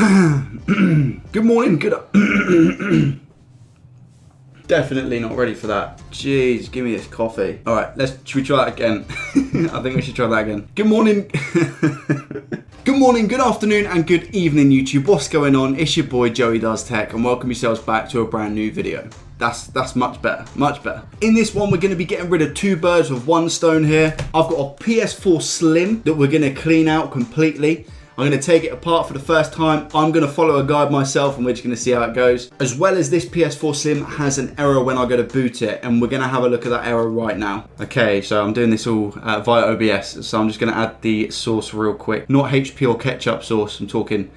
Good morning, Definitely not ready for that. Jeez, give me this coffee. All right, should we try that again? I think we should try that again. Good morning. Good morning, good afternoon, and good evening, YouTube. What's going on? It's your boy, Joey Does Tech, and welcome yourselves back to a brand new video. That's much better, much better. In this one, we're gonna be getting rid of two birds with one stone here. I've got a PS4 Slim that we're gonna clean out completely. I'm going to take it apart for the first time. I'm going to follow a guide myself and we're just going to see how it goes. As well as this PS4 Slim has an error when I go to boot it, and we're going to have a look at that error right now. Okay, so I'm doing this all via OBS, so I'm just going to add the sauce real quick. Not HP or ketchup sauce, I'm talking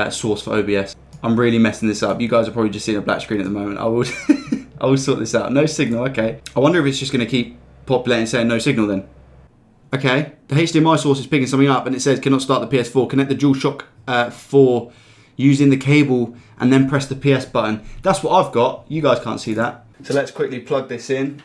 sauce for OBS. I'm really messing this up. You guys are probably just seeing a black screen at the moment. I will sort this out. No signal, okay. I wonder if it's just going to keep populating saying no signal then. Okay, the HDMI source is picking something up and it says cannot start the PS4. Connect the DualShock 4 using the cable and then press the PS button. That's what I've got. You guys can't see that. So let's quickly plug this in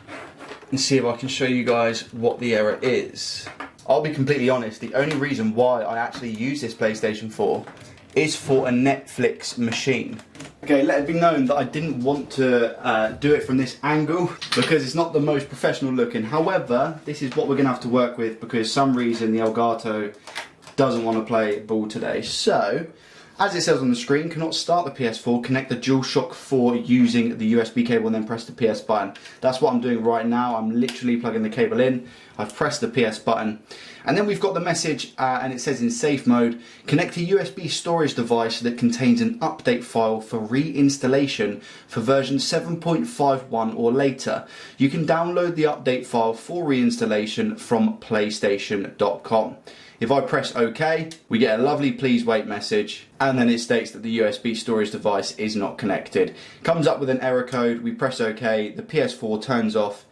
and see if I can show you guys what the error is. I'll be completely honest, the only reason why I actually use this PlayStation 4 is for a Netflix machine. Okay, let it be known that I didn't want to do it from this angle because it's not the most professional looking. However, this is what we're gonna have to work with because some reason the Elgato doesn't want to play ball today. So, as it says on the screen, cannot start the PS4, connect the DualShock 4 using the USB cable and then press the PS button. That's what I'm doing right now. I'm literally plugging the cable in. I've pressed the PS button. And then we've got the message and it says in safe mode, connect a USB storage device that contains an update file for reinstallation for version 7.51 or later. You can download the update file for reinstallation from PlayStation.com. If I press OK, we get a lovely please wait message, and then it states that the USB storage device is not connected. Comes up with an error code, we press OK, the PS4 turns off,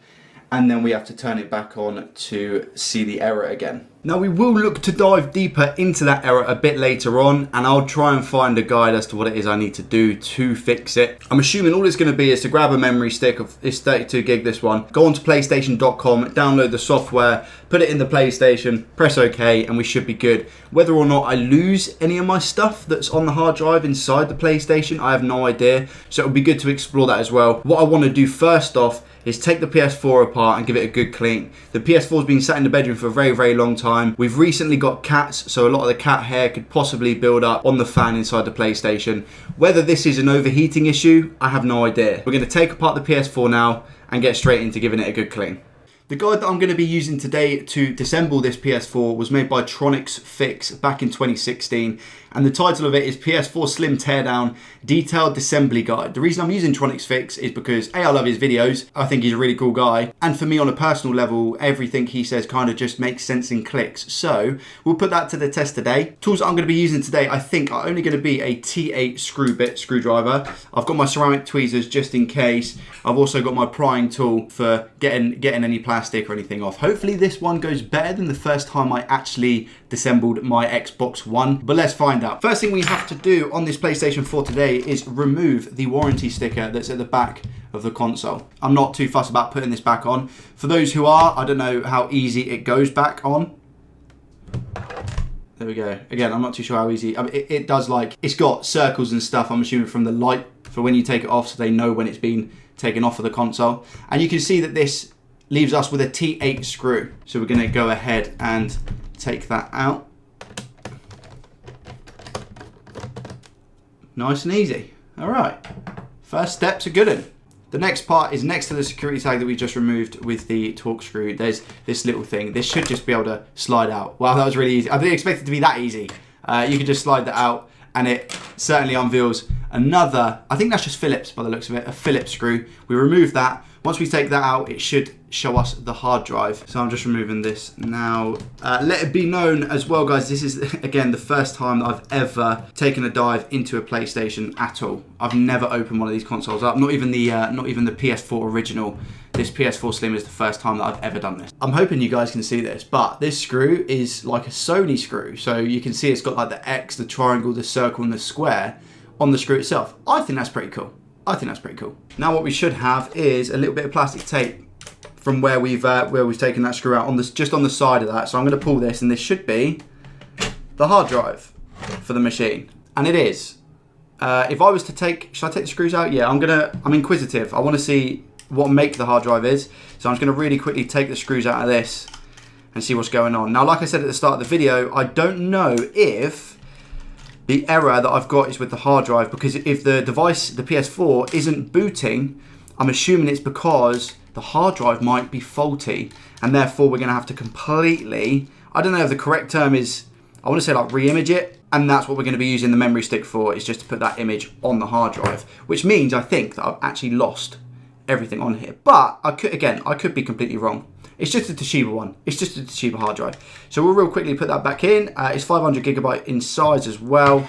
and then we have to turn it back on to see the error again. Now we will look to dive deeper into that error a bit later on, and I'll try and find a guide as to what it is I need to do to fix it. I'm assuming all it's going to be is to grab a memory stick of, it's 32 gig this one, go onto PlayStation.com, download the software, put it in the PlayStation, press OK, and we should be good. Whether or not I lose any of my stuff that's on the hard drive inside the PlayStation, I have no idea, so it would be good to explore that as well. What I want to do first off is take the PS4 apart and give it a good clean. The PS4's been sat in the bedroom for a very, very long time. We've recently got cats, so a lot of the cat hair could possibly build up on the fan inside the PlayStation. Whether this is an overheating issue, I have no idea. We're going to take apart the PS4 now and get straight into giving it a good clean. The guide that I'm going to be using today to disassemble this PS4 was made by Tronics Fix back in 2016, and the title of it is PS4 Slim Teardown Detailed Disassembly Guide. The reason I'm using Tronics Fix is because A, I love his videos, I think he's a really cool guy, and for me on a personal level, everything he says kind of just makes sense and clicks. So we'll put that to the test today. Tools that I'm going to be using today, I think, are only going to be a T8 screw bit screwdriver. I've got my ceramic tweezers just in case. I've also got my prying tool for getting any plastic or anything off. Hopefully this one goes better than the first time I actually disassembled my Xbox One, but let's find out. First thing we have to do on this PlayStation 4 today is remove the warranty sticker that's at the back of the console. I'm not too fussed about putting this back on. For those who are, I don't know how easy it goes back on. There we go. Again, I'm not too sure how easy. I mean, it does, like, it's got circles and stuff, I'm assuming from the light for when you take it off, so they know when it's been taken off of the console. And you can see that this leaves us with a T8 screw. So we're going to go ahead and take that out. Nice and easy. All right. First step's a good one. The next part is next to the security tag that we just removed with the torque screw. There's this little thing. This should just be able to slide out. Wow, that was really easy. I didn't expect it to be that easy. You can just slide that out and it certainly unveils another, I think that's just Phillips by the looks of it, a Phillips screw. We remove that. Once we take that out, it should show us the hard drive. So I'm just removing this now. Let it be known as well, guys, this is, again, the first time that I've ever taken a dive into a PlayStation at all. I've never opened one of these consoles up, not even the PS4 original. This PS4 Slim is the first time that I've ever done this. I'm hoping you guys can see this, but this screw is like a Sony screw. So you can see it's got like the X, the triangle, the circle, and the square on the screw itself. I think that's pretty cool. I think that's pretty cool. Now what we should have is a little bit of plastic tape from where we've taken that screw out on this, just on the side of that. So I'm going to pull this, and this should be the hard drive for the machine, and it is. If I was to should I take the screws out? Yeah, I'm inquisitive. I want to see what make the hard drive is. So I'm just going to really quickly take the screws out of this and see what's going on. Now, like I said at the start of the video, I don't know if the error that I've got is with the hard drive, because if the device, the PS4, isn't booting, I'm assuming it's because the hard drive might be faulty, and therefore we're going to have to completely, I don't know if the correct term is, I want to say like re-image it, and that's what we're going to be using the memory stick for, is just to put that image on the hard drive, which means I think that I've actually lost everything on here. But I could be completely wrong. It's just a Toshiba one. It's just a Toshiba hard drive. So we'll real quickly put that back in. It's 500GB in size as well.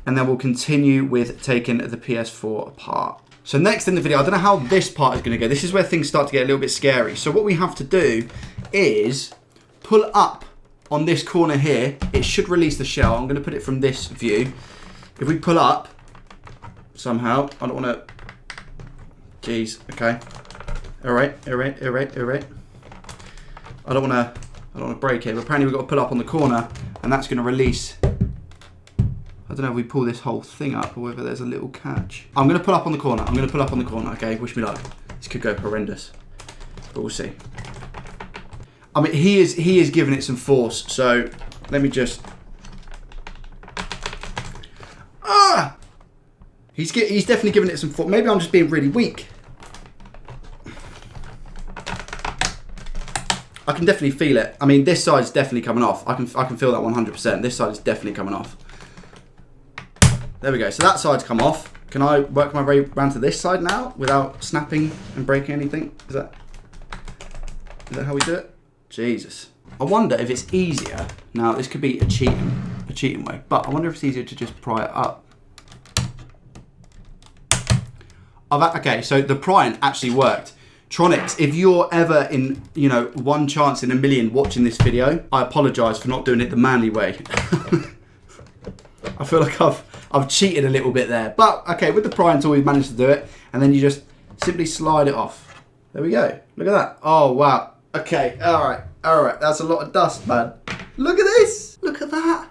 And then we'll continue with taking the PS4 apart. So next in the video, I don't know how this part is going to go. This is where things start to get a little bit scary. So what we have to do is pull up on this corner here. It should release the shell. I'm going to put it from this view. If we pull up somehow, I don't want to... Jeez, okay. All right. I don't want to break it, but apparently we've got to pull up on the corner, and that's going to release. I don't know if we pull this whole thing up or whether there's a little catch. I'm going to pull up on the corner. Okay, wish me luck. This could go horrendous, but we'll see. I mean, he is giving it some force, so let me just. Ah! He's definitely giving it some force. Maybe I'm just being really weak. I can definitely feel it. I mean, this side's definitely coming off. I can feel that 100%. This side is definitely coming off. There we go. So that side's come off. Can I work my way around to this side now without snapping and breaking anything? Is that how we do it? Jesus. I wonder if it's easier. Now, this could be a cheating way, but I wonder if it's easier to just pry it up. Okay, so the prying actually worked. Tronics, if you're ever in, one chance in a million watching this video, I apologise for not doing it the manly way. I feel like I've cheated a little bit there. But, okay, with the prying tool, we've managed to do it. And then you just simply slide it off. There we go. Look at that. Oh, wow. Okay, all right. That's a lot of dust, man. Look at this. Look at that.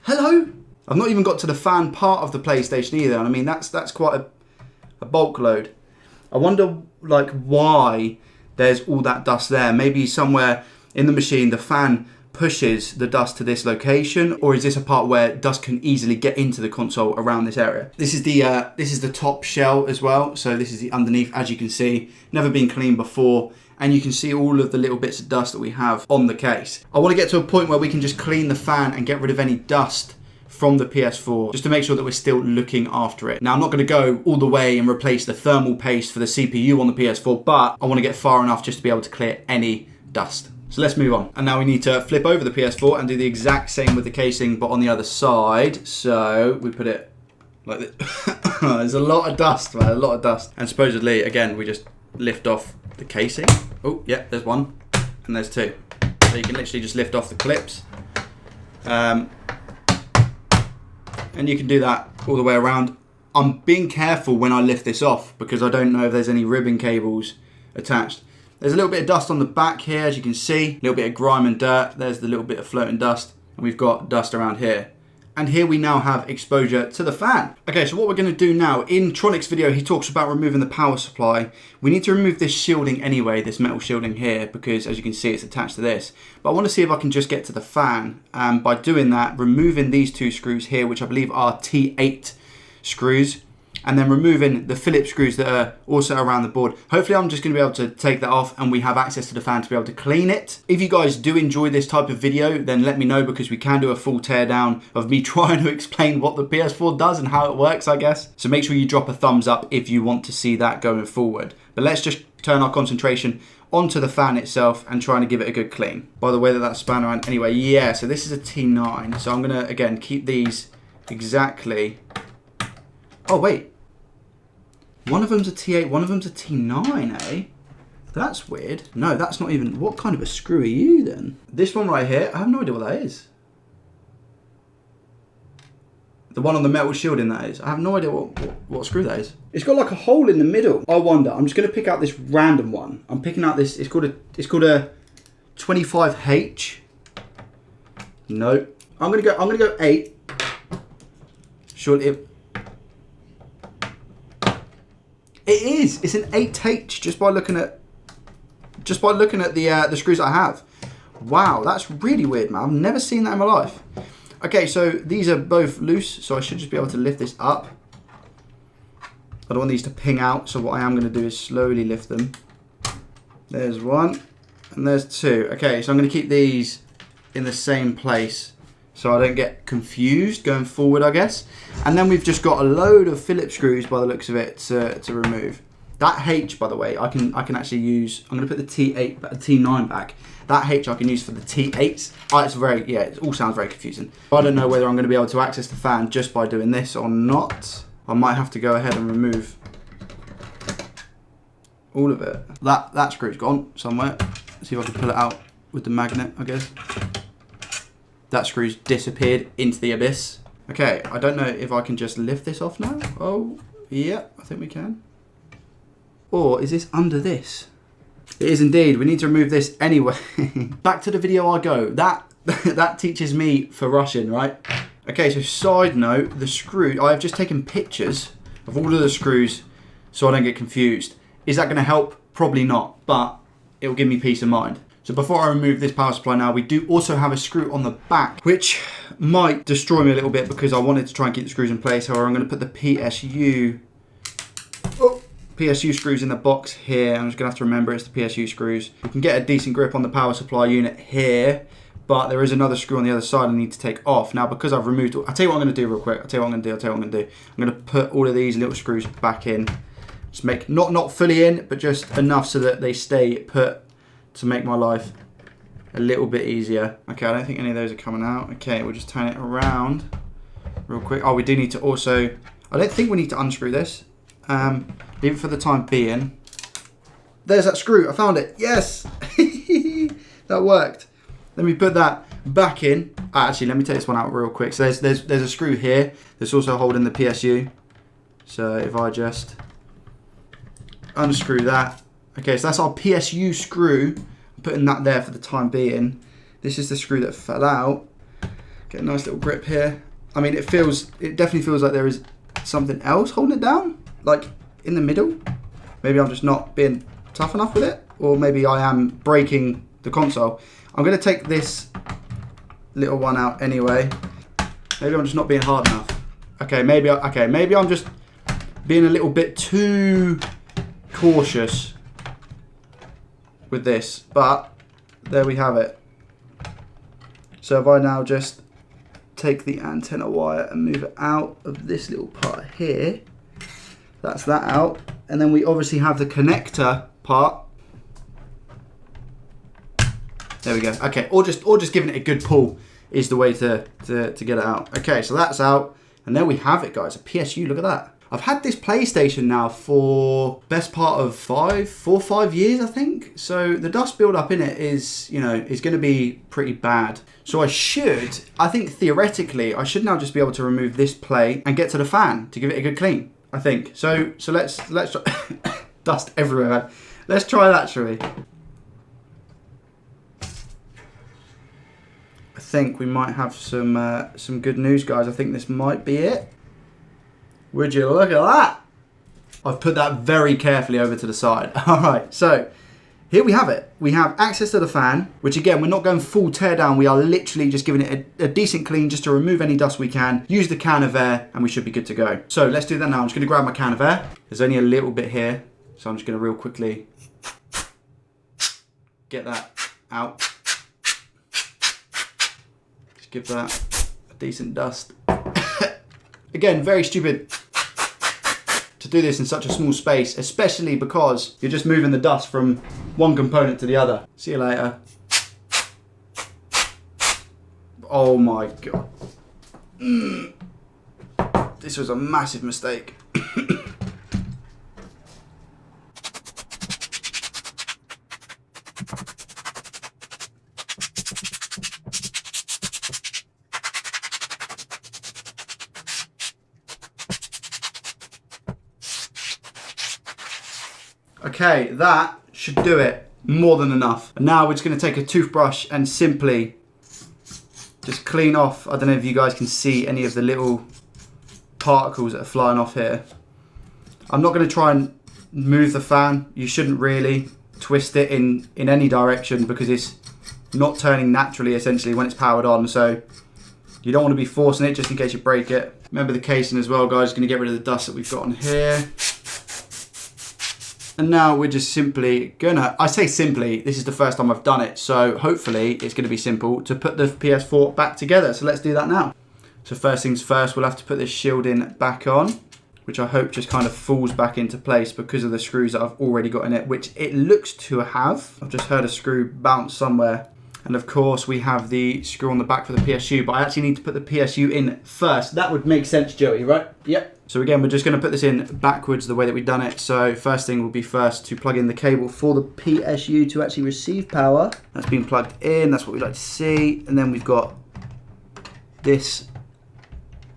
Hello. I've not even got to the fan part of the PlayStation either. And I mean, that's quite a bulk load. I wonder, why there's all that dust there. Maybe somewhere in the machine, the fan pushes the dust to this location, or is this a part where dust can easily get into the console around this area? This is the top shell as well. So this is the underneath, as you can see, never been cleaned before. And you can see all of the little bits of dust that we have on the case. I want to get to a point where we can just clean the fan and get rid of any dust from the PS4, just to make sure that we're still looking after it. Now, I'm not going to go all the way and replace the thermal paste for the CPU on the PS4, but I want to get far enough just to be able to clear any dust. So let's move on. And now we need to flip over the PS4 and do the exact same with the casing, but on the other side. So we put it like this. There's a lot of dust, man, a lot of dust. And supposedly, again, we just lift off the casing. Oh, yeah, there's one and there's two. So you can literally just lift off the clips. And you can do that all the way around. I'm being careful when I lift this off because I don't know if there's any ribbon cables attached. There's a little bit of dust on the back here, as you can see. A little bit of grime and dirt. There's the little bit of floating dust. And we've got dust around here. And here we now have exposure to the fan. Okay, so what we're going to do now, in Tronic's video, he talks about removing the power supply. We need to remove this shielding anyway, this metal shielding here, because as you can see, it's attached to this. But I want to see if I can just get to the fan. And by doing that, removing these two screws here, which I believe are T8 screws, and then removing the Phillips screws that are also around the board. Hopefully I'm just going to be able to take that off and we have access to the fan to be able to clean it. If you guys do enjoy this type of video, then let me know, because we can do a full teardown of me trying to explain what the PS4 does and how it works, I guess. So make sure you drop a thumbs up if you want to see that going forward. But let's just turn our concentration onto the fan itself and trying to give it a good clean. By the way that span around, anyway, yeah, so this is a T9. So I'm going to, again, keep these exactly. Oh, wait. One of them's a T8, one of them's a T9, eh? That's weird. No, that's not even... What kind of a screw are you, then? This one right here, I have no idea what that is. The one on the metal shielding, that is. I have no idea what screw that is. It's got like a hole in the middle. I wonder. I'm just going to pick out this random one. I'm picking out this... It's called a 25H. No. I'm gonna go 8. Surely it is. It's an 8H just by looking at the screws I have. Wow, that's really weird, man. I've never seen that in my life. Okay, so these are both loose, so I should just be able to lift this up. I don't want these to ping out, so what I am going to do is slowly lift them. There's one, and there's two. Okay, so I'm going to keep these in the same place so I don't get confused going forward, I guess. And then we've just got a load of Phillips screws by the looks of it to remove. That H, by the way, I can actually use. I'm going to put the T9 back. That H I can use for the T8s. It all sounds very confusing. I don't know whether I'm going to be able to access the fan just by doing this or not. I might have to go ahead and remove all of it. That screw's gone somewhere. Let's see if I can pull it out with the magnet, I guess. That screw's disappeared into the abyss. Okay, I don't know if I can just lift this off now. Oh, yeah, I think we can. Or is this under this? It is indeed. We need to remove this anyway. Back to the video I go. That teaches me for Russian, right? Okay, so side note, the screw, I have just taken pictures of all of the screws so I don't get confused. Is that going to help? Probably not, but it will give me peace of mind. So before I remove this power supply now, we do also have a screw on the back, which might destroy me a little bit because I wanted to try and keep the screws in place. However, I'm going to put the PSU screws in the box here. I'm just going to have to remember it's the PSU screws. We can get a decent grip on the power supply unit here, but there is another screw on the other side I need to take off. Now, because I've removed, I'll tell you what I'm going to do real quick. I'm going to put all of these little screws back in. Just make, not fully in, but just enough so that they stay put to make my life a little bit easier. Okay, I don't think any of those are coming out. Okay, we'll just turn it around real quick. Oh, we do need to also, I don't think we need to unscrew this. Leave it for the time being. There's that screw, I found it. Yes, that worked. Let me put that back in. Actually, let me take this one out real quick. So there's a screw here. There's also holding the PSU. So if I just unscrew that. Okay, so that's our PSU screw. I'm putting that there for the time being. This is the screw that fell out. Get a nice little grip here. I mean, it definitely feels like there is something else holding it down, like in the middle. Maybe I'm just not being tough enough with it, or maybe I am breaking the console. I'm going to take this little one out anyway. Maybe I'm just not being hard enough. Okay, maybe I'm just being a little bit too cautious with this, but there we have it. So if I now just take the antenna wire and move it out of this little part here, that's that out, and then we obviously have the connector part. There we go. Okay, or just giving it a good pull is the way to get it out. Okay, so that's out, and there we have it, guys. A PSU. Look at that. I've had this PlayStation now for best part of 4 or 5 years, I think. So the dust buildup in it is going to be pretty bad. So I think theoretically, I should now just be able to remove this plate and get to the fan to give it a good clean, I think. So let's try. Dust everywhere. Let's try that, shall we? I think we might have some good news, guys. I think this might be it. Would you look at that? I've put that very carefully over to the side. All right, so here we have it. We have access to the fan, which again, we're not going full tear down. We are literally just giving it a decent clean just to remove any dust we can. Use the can of air and we should be good to go. So let's do that now. I'm just gonna grab my can of air. There's only a little bit here, so I'm just gonna real quickly get that out. Just give that a decent dust. Again, very stupid to do this in such a small space, especially because you're just moving the dust from one component to the other. See you later. Oh my God. This was a massive mistake. Okay, that should do it. More than enough. And now we're just going to take a toothbrush and simply just clean off. I don't know if you guys can see any of the little particles that are flying off here. I'm not going to try and move the fan. You shouldn't really twist it in any direction because it's not turning naturally essentially when it's powered on. So you don't want to be forcing it just in case you break it. Remember the casing as well, guys. Going to get rid of the dust that we've got on here. And now we're just simply gonna, I say simply, this is the first time I've done it, so hopefully it's gonna be simple to put the PS4 back together. So let's do that now. So first things first, we'll have to put this shielding back on, which I hope just kind of falls back into place because of the screws that I've already got in it, which it looks to have. I've just heard a screw bounce somewhere. And of course we have the screw on the back for the PSU, but I actually need to put the PSU in first. That would make sense, Joey, right? Yep. So again, we're just going to put this in backwards the way that we've done it. So first thing will be first to plug in the cable for the PSU to actually receive power. That's been plugged in, that's what we like to see. And then we've got this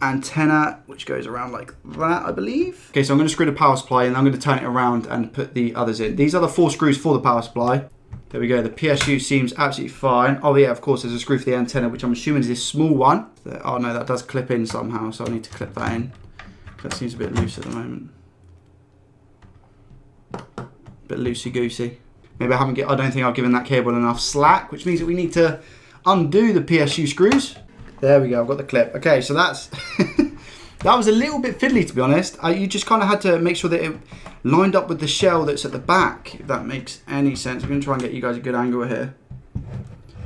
antenna, which goes around like that, I believe. Okay, so I'm going to screw the power supply in, I'm going to turn it around and put the others in. These are the 4 screws for the power supply. There we go, the PSU seems absolutely fine. Oh yeah, of course, there's a screw for the antenna, which I'm assuming is this small one. Oh no, that does clip in somehow, so I need to clip that in. That seems a bit loose at the moment. Bit loosey-goosey. Maybe I don't think I've given that cable enough slack, which means that we need to undo the PSU screws. There we go, I've got the clip. Okay, so that's... that was a little bit fiddly, to be honest. You just kind of had to make sure that it lined up with the shell that's at the back, if that makes any sense. I'm going to try and get you guys a good angle here.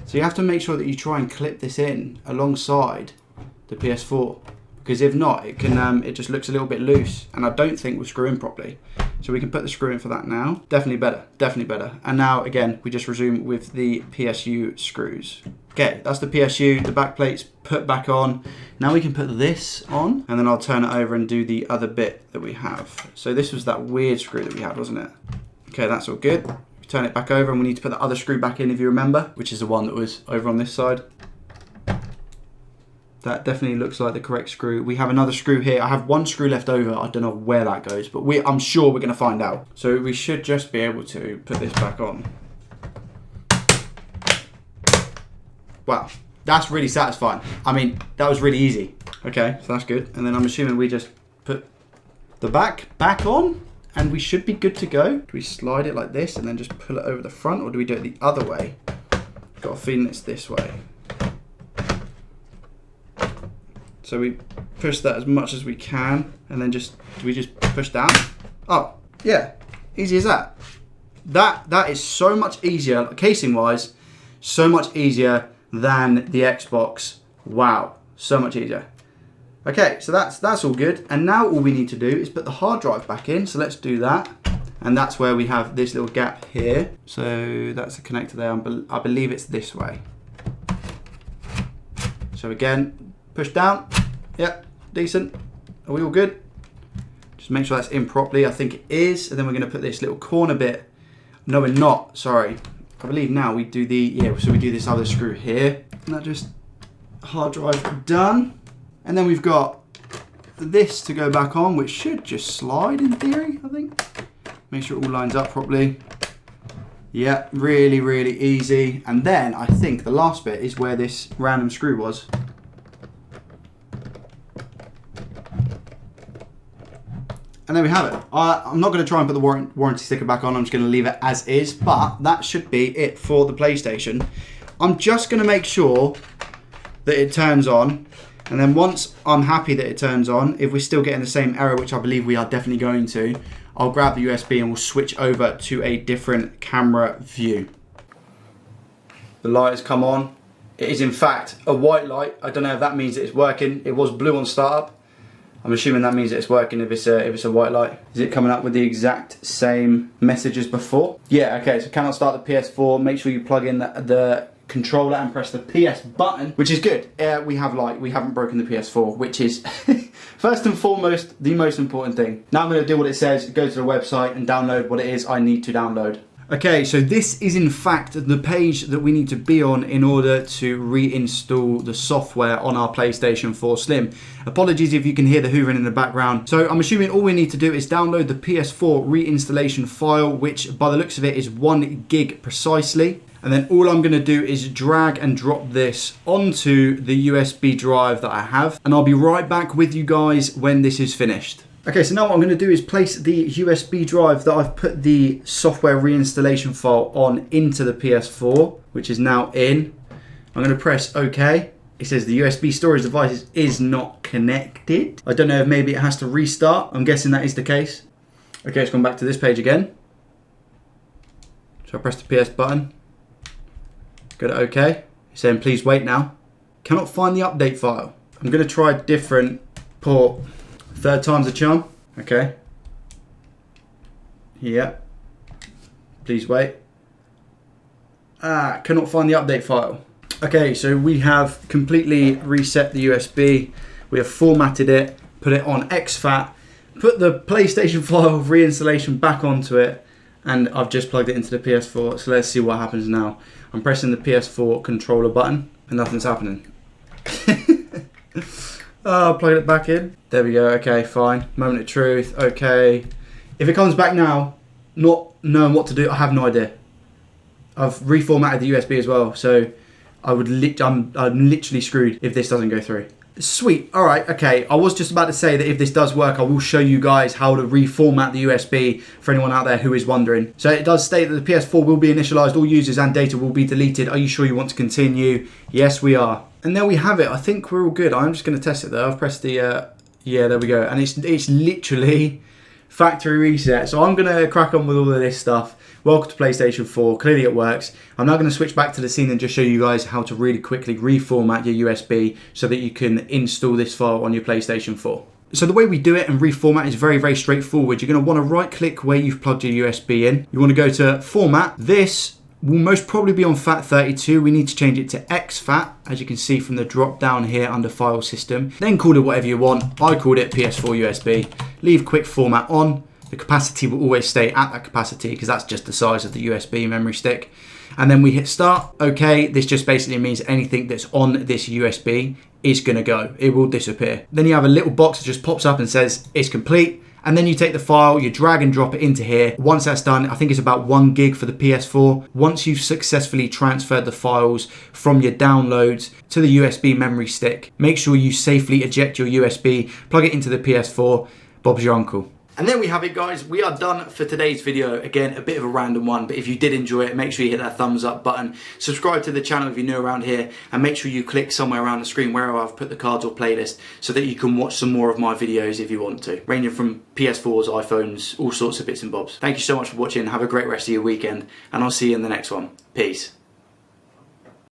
So you have to make sure that you try and clip this in alongside the PS4. Because if not, it can it just looks a little bit loose, and I don't think we're screwing properly. So we can put the screw in for that now. Definitely better, definitely better. And now again, we just resume with the PSU screws. Okay, that's the PSU, the back plate's put back on. Now we can put this on, and then I'll turn it over and do the other bit that we have. So this was that weird screw that we had, wasn't it? Okay, that's all good. Turn it back over, and we need to put the other screw back in, if you remember, which is the one that was over on this side. That definitely looks like the correct screw. We have another screw here. I have one screw left over. I don't know where that goes, but I'm sure we're going to find out. So we should just be able to put this back on. Wow, that's really satisfying. I mean, that was really easy. Okay, so that's good. And then I'm assuming we just put the back on, and we should be good to go. Do we slide it like this and then just pull it over the front, or do we do it the other way? Got a feeling it's this way. So we push that as much as we can, and then do we just push down? Oh, yeah, easy as that. That is so much easier, casing wise, so much easier than the Xbox. Wow, so much easier. Okay, so that's all good. And now all we need to do is put the hard drive back in. So let's do that. And that's where we have this little gap here. So that's the connector there. I believe it's this way. So again, push down. Yep, decent. Are we all good? Just make sure that's in properly. I think it is. And then we're going to put this little corner bit. No, we're not. Sorry. I believe now we do so we do this other screw here. And that just hard drive done. And then we've got this to go back on, which should just slide in theory, I think. Make sure it all lines up properly. Yeah, really, really easy. And then I think the last bit is where this random screw was. And there we have it. I'm not going to try and put the warranty sticker back on. I'm just going to leave it as is. But that should be it for the PlayStation. I'm just going to make sure that it turns on. And then once I'm happy that it turns on, if we're still getting the same error, which I believe we are definitely going to, I'll grab the USB and we'll switch over to a different camera view. The light has come on. It is in fact a white light. I don't know if that means that it's working. It was blue on startup. I'm assuming that means that it's working if it's a white light. Is it coming up with the exact same message as before? Yeah, okay, so cannot start the PS4. Make sure you plug in the controller and press the PS button, which is good. We have light, we haven't broken the PS4, which is first and foremost the most important thing. Now I'm going to do what it says, go to the website and download what it is I need to download. Okay, so this is in fact the page that we need to be on in order to reinstall the software on our PlayStation 4 Slim. Apologies if you can hear the hoovering in the background. So I'm assuming all we need to do is download the PS4 reinstallation file, which by the looks of it is 1 gig precisely. And then all I'm gonna do is drag and drop this onto the USB drive that I have. And I'll be right back with you guys when this is finished. Okay, so now what I'm going to do is place the USB drive that I've put the software reinstallation file on into the PS4, which is now in. I'm going to press OK. It says the USB storage device is not connected. I don't know if maybe it has to restart. I'm guessing that is the case. Okay, it's gone back to this page again. So I press the PS button. Go to OK. It's saying please wait now. Cannot find the update file. I'm going to try a different port. Third time's a charm. Okay. Yeah. Please wait. Cannot find the update file. Okay, so we have completely reset the USB. We have formatted it, put it on exFAT, put the PlayStation file reinstallation back onto it, and I've just plugged it into the PS4. So let's see what happens now. I'm pressing the PS4 controller button and nothing's happening. Plug it back in. There we go. Okay, fine. Moment of truth. Okay. If it comes back now, not knowing what to do, I have no idea. I've reformatted the USB as well, so I'm literally screwed if this doesn't go through. Sweet. All right. Okay. I was just about to say that if this does work, I will show you guys how to reformat the USB for anyone out there who is wondering. So it does state that the PS4 will be initialized. All users and data will be deleted. Are you sure you want to continue? Yes, we are. And there we have it. I think we're all good. I'm just going to test it though. I've pressed the, yeah, there we go. And it's literally factory reset. So I'm going to crack on with all of this stuff. Welcome to PlayStation 4. Clearly it works. I'm now going to switch back to the scene and just show you guys how to really quickly reformat your USB so that you can install this file on your PlayStation 4. So the way we do it and reformat is very, very straightforward. You're going to want to right click where you've plugged your USB in. You want to go to Format. This will most probably be on FAT32. We need to change it to exFAT, as you can see from the drop down here under File System. Then call it whatever you want. I called it PS4 USB. Leave Quick Format on. The capacity will always stay at that capacity because that's just the size of the USB memory stick. And then we hit start. Okay, this just basically means anything that's on this USB is going to go. It will disappear. Then you have a little box that just pops up and says it's complete. And then you take the file, you drag and drop it into here. Once that's done, I think it's about 1 gig for the PS4. Once you've successfully transferred the files from your downloads to the USB memory stick, make sure you safely eject your USB, plug it into the PS4. Bob's your uncle. And there we have it, guys. We are done for today's video. Again, a bit of a random one, but if you did enjoy it, make sure you hit that thumbs up button. Subscribe to the channel if you're new around here, and make sure you click somewhere around the screen wherever I've put the cards or playlist so that you can watch some more of my videos if you want to, ranging from PS4s, iPhones, all sorts of bits and bobs. Thank you so much for watching. Have a great rest of your weekend, and I'll see you in the next one. Peace.